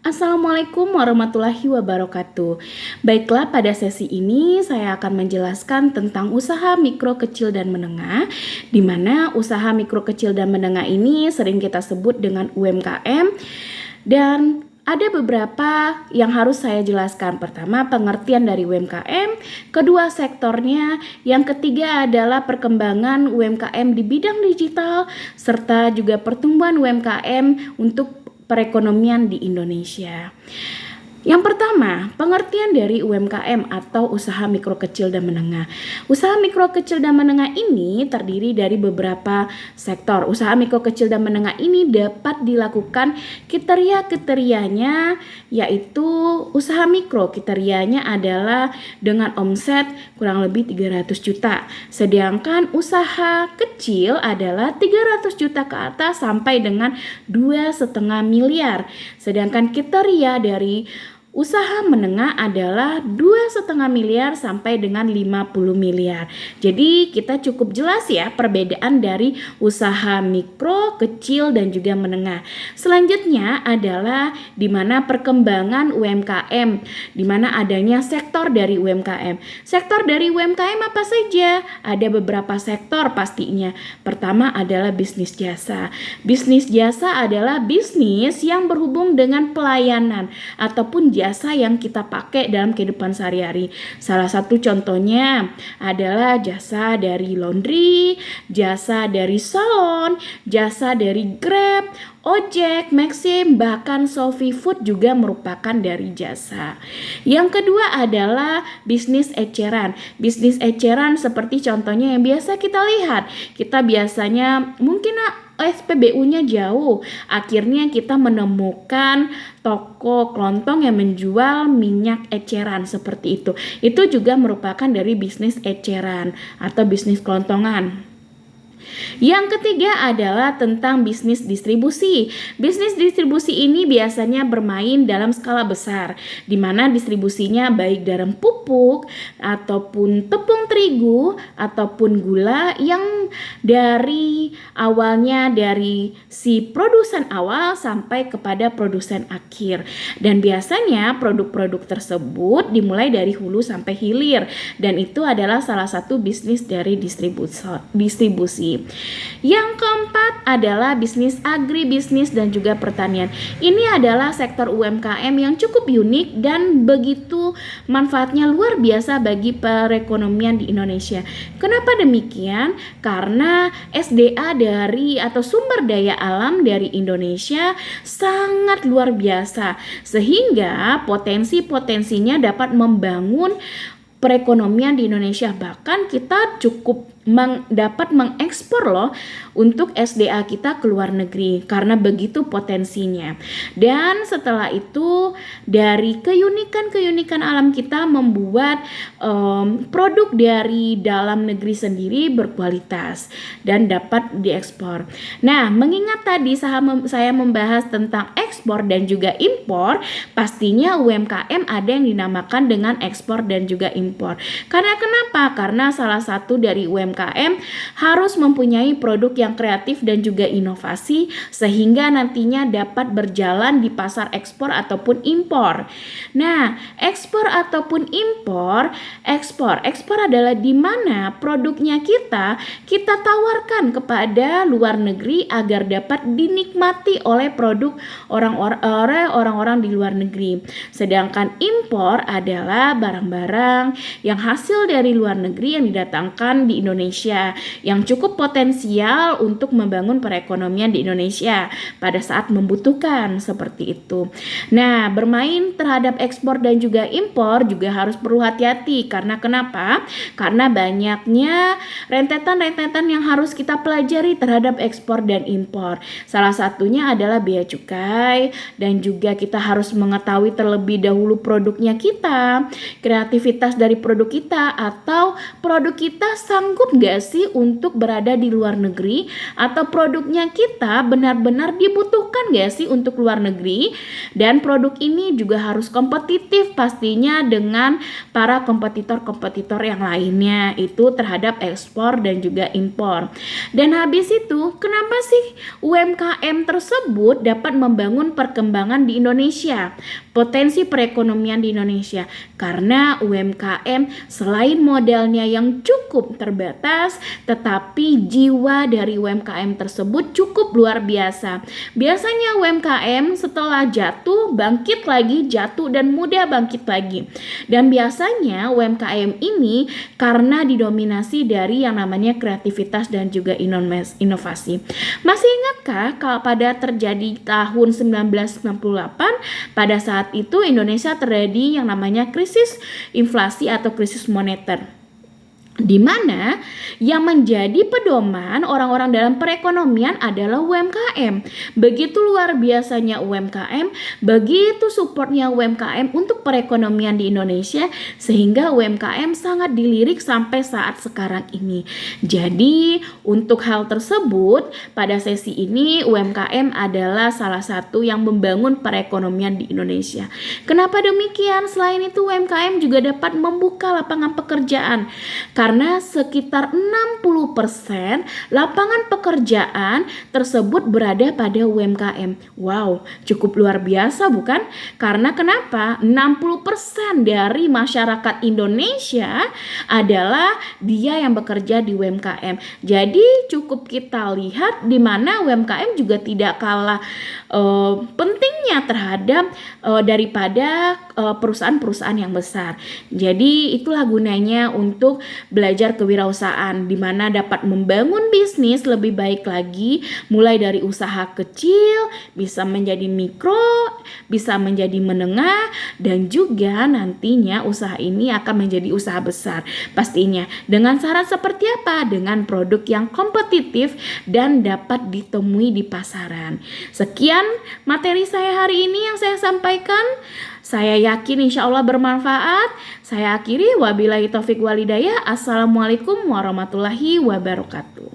Assalamualaikum warahmatullahi wabarakatuh. Baiklah, pada sesi ini saya akan menjelaskan tentang usaha mikro, kecil, dan menengah, di mana usaha mikro, kecil, dan menengah ini sering kita sebut dengan UMKM, dan ada beberapa yang harus saya jelaskan. Pertama, pengertian dari UMKM, kedua, sektornya, yang ketiga adalah perkembangan UMKM di bidang digital, serta juga pertumbuhan UMKM untuk perekonomian di Indonesia. Yang pertama, pengertian dari UMKM atau usaha mikro, kecil, dan menengah. Usaha mikro, kecil, dan menengah ini terdiri dari beberapa sektor. Usaha mikro, kecil, dan menengah ini dapat dilakukan kriteria-kriterianya, yaitu usaha mikro. Kriterianya adalah dengan omset kurang lebih 300 juta. Sedangkan usaha kecil adalah 300 juta ke atas sampai dengan 2,5 miliar. Sedangkan kriteria dari usaha menengah adalah 2,5 miliar sampai dengan 50 miliar. Jadi kita cukup jelas ya perbedaan dari usaha mikro, kecil, dan juga menengah. Selanjutnya adalah di mana perkembangan UMKM, di mana adanya sektor dari UMKM. Sektor dari UMKM apa saja? Ada beberapa sektor pastinya. Pertama adalah bisnis jasa. Bisnis jasa adalah bisnis yang berhubung dengan pelayanan ataupun jasa yang kita pakai dalam kehidupan sehari-hari. Salah satu contohnya adalah jasa dari laundry, jasa dari salon, jasa dari Grab, ojek, Maxim, bahkan Shopee Food juga merupakan dari jasa. Yang kedua adalah bisnis eceran. Bisnis eceran seperti contohnya yang biasa kita lihat. Kita biasanya mungkin SPBU-nya jauh. Akhirnya kita menemukan toko kelontong yang menjual minyak eceran seperti itu. Itu juga merupakan dari bisnis eceran atau bisnis kelontongan. Yang ketiga adalah tentang bisnis distribusi. Bisnis distribusi ini biasanya bermain dalam skala besar, di mana distribusinya baik dalam pupuk ataupun tepung terigu ataupun gula yang dari awalnya dari si produsen awal sampai kepada produsen akhir. Dan biasanya produk-produk tersebut dimulai dari hulu sampai hilir, dan itu adalah salah satu bisnis dari distribusi. Yang keempat adalah bisnis agribisnis dan juga pertanian. Ini adalah sektor UMKM yang cukup unik dan begitu manfaatnya luar biasa bagi perekonomian di Indonesia. Kenapa demikian? Karena SDA dari atau sumber daya alam dari Indonesia sangat luar biasa, sehingga potensi-potensinya dapat membangun perekonomian di Indonesia. Bahkan kita cukup dapat mengekspor loh untuk SDA kita ke luar negeri karena begitu potensinya. Dan setelah itu dari keunikan alam kita membuat produk dari dalam negeri sendiri berkualitas dan dapat diekspor. Nah, mengingat tadi saya membahas tentang ekspor dan juga impor, pastinya UMKM ada yang dinamakan dengan ekspor dan juga impor. Karena kenapa? Karena salah satu dari UMKM harus mempunyai produk yang kreatif dan juga inovasi sehingga nantinya dapat berjalan di pasar ekspor ataupun impor. Nah, ekspor ataupun impor, ekspor adalah di mana produknya kita tawarkan kepada luar negeri agar dapat dinikmati oleh produk orang-orang di luar negeri. Sedangkan impor adalah barang-barang yang hasil dari luar negeri yang didatangkan di Indonesia yang cukup potensial untuk membangun perekonomian di Indonesia pada saat membutuhkan seperti itu. Nah, bermain terhadap ekspor dan juga impor juga harus perlu hati-hati. Karena kenapa? Karena banyaknya rentetan-rentetan yang harus kita pelajari terhadap ekspor dan impor. Salah satunya adalah bea cukai, dan juga kita harus mengetahui terlebih dahulu produknya kita, kreativitas dari produk kita, atau produk kita sanggup gak sih untuk berada di luar negeri? Atau produknya kita benar-benar dibutuhkan gak sih untuk luar negeri? Dan produk ini juga harus kompetitif pastinya dengan para kompetitor-kompetitor yang lainnya itu terhadap ekspor dan juga impor. Dan habis itu, kenapa sih UMKM tersebut dapat membangun perkembangan di Indonesia? Potensi perekonomian di Indonesia, karena UMKM selain modalnya yang cukup terbatas, tetapi jiwa dari UMKM tersebut cukup luar biasa. Biasanya UMKM setelah jatuh bangkit lagi, jatuh dan mudah bangkit lagi. Dan biasanya UMKM ini karena didominasi dari yang namanya kreativitas dan juga inovasi. Masih ingatkah kalau pada terjadi tahun 1998, pada saat itu Indonesia terjadi yang namanya krisis inflasi atau krisis moneter, di mana yang menjadi pedoman orang-orang dalam perekonomian adalah UMKM. Begitu luar biasanya UMKM, begitu supportnya UMKM untuk perekonomian di Indonesia, sehingga UMKM sangat dilirik sampai saat sekarang ini. Jadi untuk hal tersebut, pada sesi ini UMKM adalah salah satu yang membangun perekonomian di Indonesia. Kenapa demikian? Selain itu UMKM juga dapat membuka lapangan pekerjaan, karena sekitar 60% lapangan pekerjaan tersebut berada pada UMKM. Wow, cukup luar biasa bukan? Karena kenapa? 60% dari masyarakat Indonesia adalah dia yang bekerja di UMKM. Jadi cukup kita lihat di mana UMKM juga tidak kalah pentingnya terhadap daripada perusahaan-perusahaan yang besar. Jadi itulah gunanya untuk belajar kewirausahaan, di mana dapat membangun bisnis lebih baik lagi, mulai dari usaha kecil bisa menjadi mikro, bisa menjadi menengah, dan juga nantinya usaha ini akan menjadi usaha besar. Pastinya dengan syarat seperti apa? Dengan produk yang kompetitif dan dapat ditemui di pasaran. Sekian materi saya hari ini yang saya sampaikan. Saya yakin insya Allah bermanfaat. Saya akhiri, wabillahi taufik walhidayah. Assalamualaikum warahmatullahi wabarakatuh.